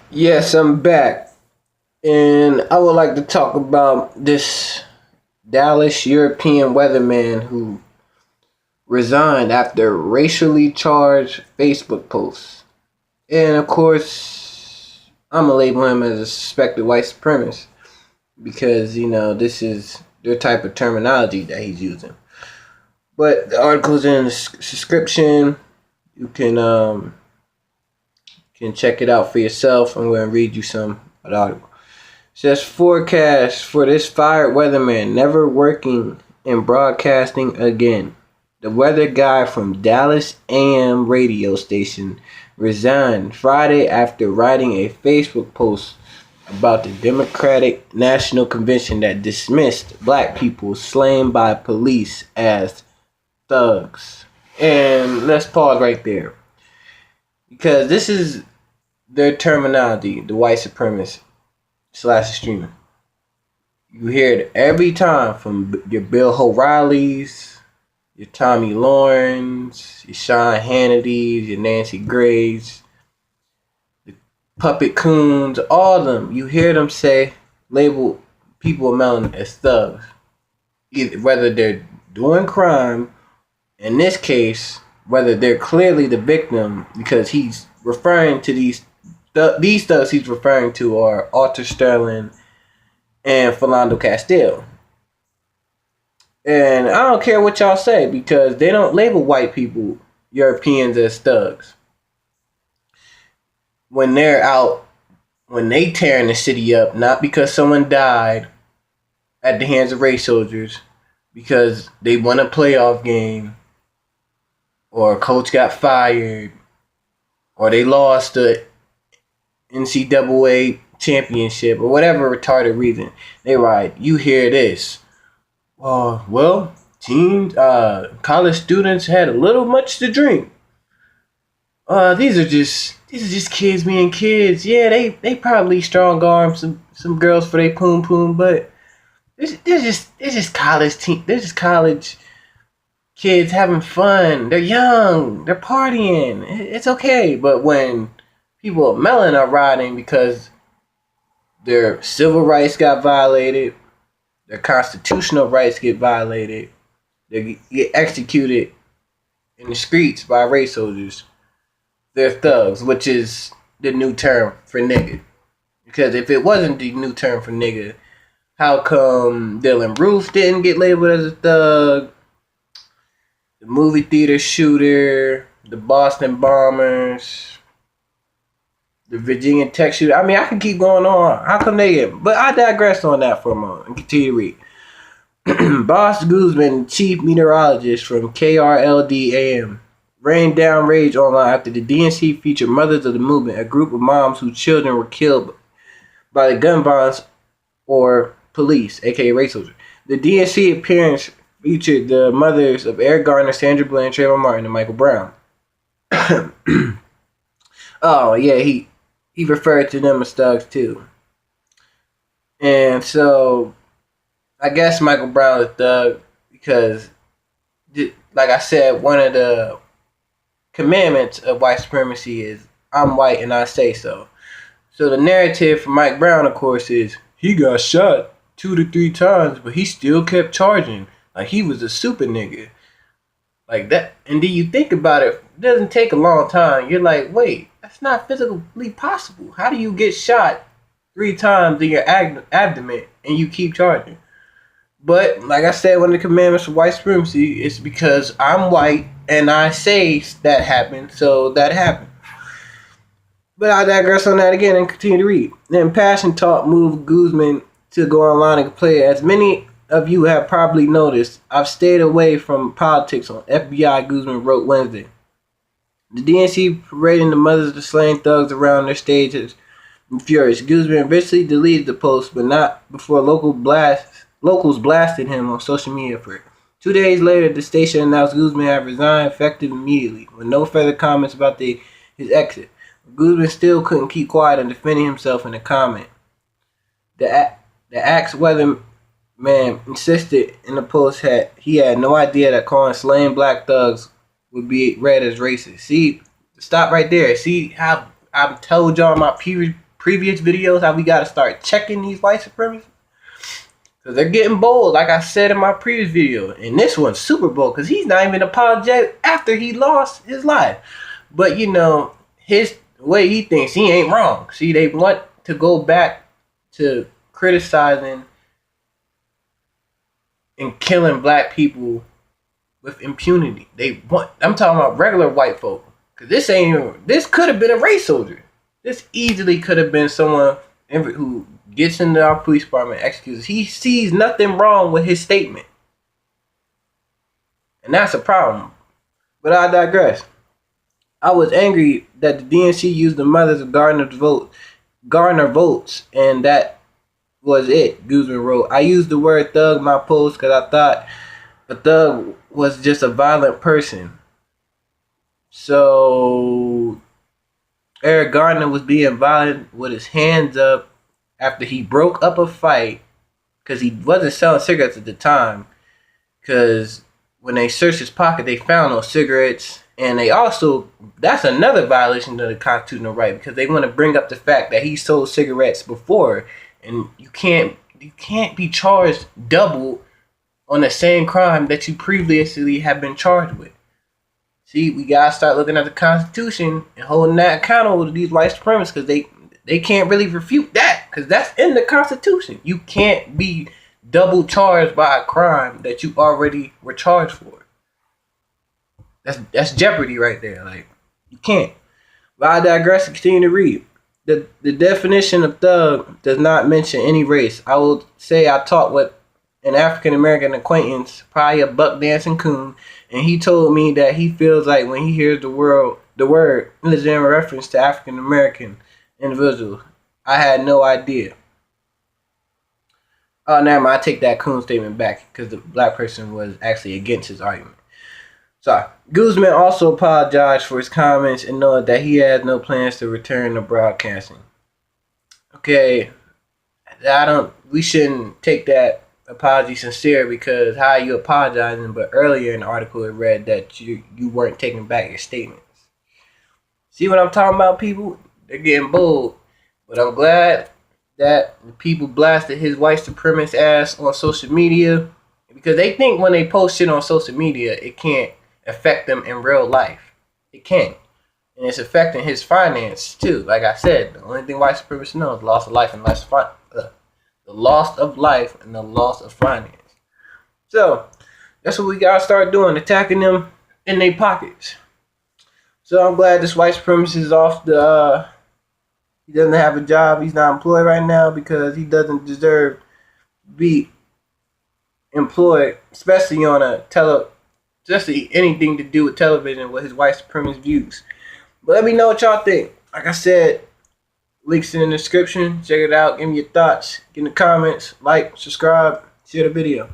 Yes, I'm back, and I would like to talk about this Dallas European weatherman who resigned after racially charged Facebook posts. And of course, I'm gonna label him as a suspected white supremacist because this is their type of terminology that he's using. But the article's in the description. You can check it out for yourself. I'm going to read you some of the article. Says forecast for this fired weatherman never working in broadcasting again. The weather guy from Dallas AM radio station resigned Friday after writing a Facebook post about the Democratic National Convention that dismissed black people slain by police as thugs. And let's pause right there because this is their terminology, the white supremacist slash extremist. You hear it every time from your Bill O'Reillys, your Tommy Lawrence, your Sean Hannitys, your Nancy Grays, the Puppet Coons, all of them. You hear them label people of melanin as thugs. Either whether they're doing crime, in this case, whether they're clearly the victim, because he's referring to these thugs he's referring to are Arthur Sterling and Philando Castile. And I don't care what y'all say because they don't label white people, Europeans, as thugs. When they're out, when they tearing the city up, not because someone died at the hands of race soldiers, because they won a playoff game, or a coach got fired, or they lost the NCAA championship, or whatever retarded reason. They write, you hear this. Well, college students had a little much to drink. These are just kids being kids. Yeah, they probably strong arm some girls for their poom poom, but they're just college kids having fun. They're young. They're partying. It's okay. But when people of melon are rioting because their civil rights got violated, their constitutional rights get violated, they get executed in the streets by race soldiers, they're thugs, which is the new term for nigga. Because if it wasn't the new term for nigga, how come Dylan Roof didn't get labeled as a thug? The movie theater shooter, the Boston bombers, the Virginia Tech shooter. I mean, I can keep going on. How come they get? But I digress on that for a moment and continue to read. Boss Guzman, chief meteorologist from KRLD AM, rained down rage online after the DNC featured Mothers of the Movement, a group of moms whose children were killed by the gun violence or police, aka race soldiers. The DNC appearance featured the mothers of Eric Garner, Sandra Bland, Trayvon Martin, and Michael Brown. Oh yeah, he referred to them as thugs too. And so I guess Michael Brown is a thug because, like I said, one of the commandments of white supremacy is I'm white and I say so. So the narrative for Mike Brown, of course, is he got shot 2 to 3 times, but he still kept charging. Like he was a super nigga. Like that. And then you think about it, it doesn't take a long time. You're like, wait, that's not physically possible. How do you get shot 3 times in your abdomen and you keep charging? But like I said, one of the commandments of white supremacy is because I'm white and I say that happened, so that happened. But I digress on that again and continue to read. Then Passion Talk moved Guzman to go online and play. As many of you have probably noticed, I've stayed away from politics on FBI, Guzman wrote Wednesday. The DNC parading the mothers of the slain thugs around their stages and furious. Guzman eventually deleted the post, but not before locals blasted him on social media for it. 2 days later, the station announced Guzman had resigned effective immediately, with no further comments about his exit. Guzman still couldn't keep quiet and defending himself in a comment. The axe weatherman insisted in the post he had no idea that calling slain black thugs would be read as racist. See, stop right there. See how I've told y'all in my previous videos, how we got to start checking these white supremacists. Because they're getting bold, like I said in my previous video. And this one's super bold because he's not even apologetic after he lost his life. But, you know, his way he thinks, he ain't wrong. See, they want to go back to criticizing and killing black people with impunity. I'm talking about regular white folk. Because this could have been a race soldier. This easily could have been someone who gets into our police department, executes. He sees nothing wrong with his statement. And that's a problem. But I digress. I was angry that the DNC used the mothers of garner votes, and that was it, Guzman wrote. I used the word thug in my post because I thought a thug was just a violent person. So Eric Garner was being violent with his hands up after he broke up a fight because he wasn't selling cigarettes at the time. Because when they searched his pocket, they found no cigarettes. And they also, that's another violation of the constitutional right, because they want to bring up the fact that he sold cigarettes before. And you can't be charged double on the same crime that you previously have been charged with. See, we gotta start looking at the Constitution and holding that accountable to these white supremacists, because they can't really refute that, because that's in the Constitution. You can't be double charged by a crime that you already were charged for. That's jeopardy right there. Like, you can't. But I digress and continue to read. The definition of thug does not mention any race. I will say I talked with an African American acquaintance, probably a buck dancing coon, and he told me that he feels like when he hears the word is in reference to African American individuals. I had no idea. Oh, never mind. I take that coon statement back because the black person was actually against his argument. Sorry. Guzman also apologized for his comments and noted that he has no plans to return to broadcasting. Okay, we shouldn't take that apology sincere, because how are you apologizing? But earlier in the article it read that you weren't taking back your statements. See what I'm talking about, people? They're getting bold. But I'm glad that the people blasted his white supremacist ass on social media, because they think when they post shit on social media, it can't affect them in real life. It can't. And it's affecting his finance too. Like I said, the only thing white supremacists know is loss of life and the loss of life and the loss of finance. So that's what we gotta start doing, attacking them in their pockets. So I'm glad this white supremacist is off the he doesn't have a job, he's not employed right now, because he doesn't deserve to be employed, especially on especially anything to do with television with his white supremacist views. But let me know what y'all think. Like I said, links in the description. Check it out. Give me your thoughts. Get in the comments. Like, subscribe, share the video.